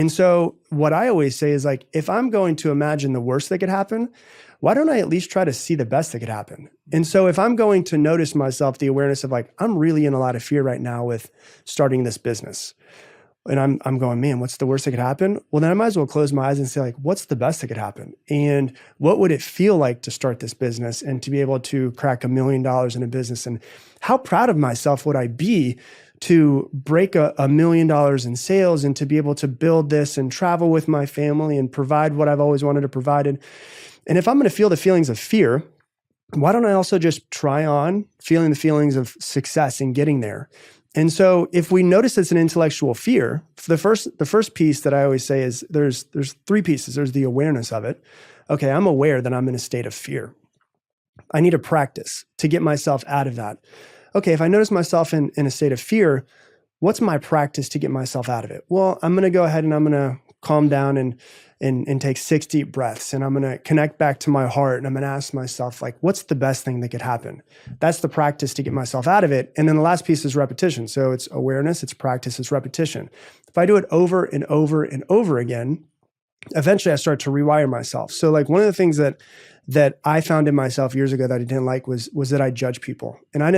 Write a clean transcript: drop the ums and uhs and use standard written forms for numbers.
And so what I always say is like, if I'm going to imagine the worst that could happen, why don't I at least try to see the best that could happen? And so if I'm going to notice myself, the awareness of like, I'm really in a lot of fear right now with starting this business. And I'm going, man, what's the worst that could happen? Well, then I might as well close my eyes and say like, what's the best that could happen? And what would it feel like to start this business and to be able to crack $1 million in a business? And how proud of myself would I be to break $1 million in sales and to be able to build this and travel with my family and provide what I've always wanted to provide. And if I'm going to feel the feelings of fear, why don't I also just try on feeling the feelings of success and getting there? And so if we notice it's an intellectual fear, the first piece that I always say is there's 3 pieces. There's the awareness of it. Okay, I'm aware that I'm in a state of fear. I need to practice to get myself out of that. Okay, if I notice myself in a state of fear, what's my practice to get myself out of it? Well, I'm going to go ahead and I'm going to calm down and take 6 deep breaths. And I'm going to connect back to my heart. And I'm going to ask myself, like, what's the best thing that could happen? That's the practice to get myself out of it. And then the last piece is repetition. So it's awareness, it's practice, it's repetition. If I do it over and over and over again, eventually I start to rewire myself. So like one of the things that I found in myself years ago that I didn't like was that I judge people. And I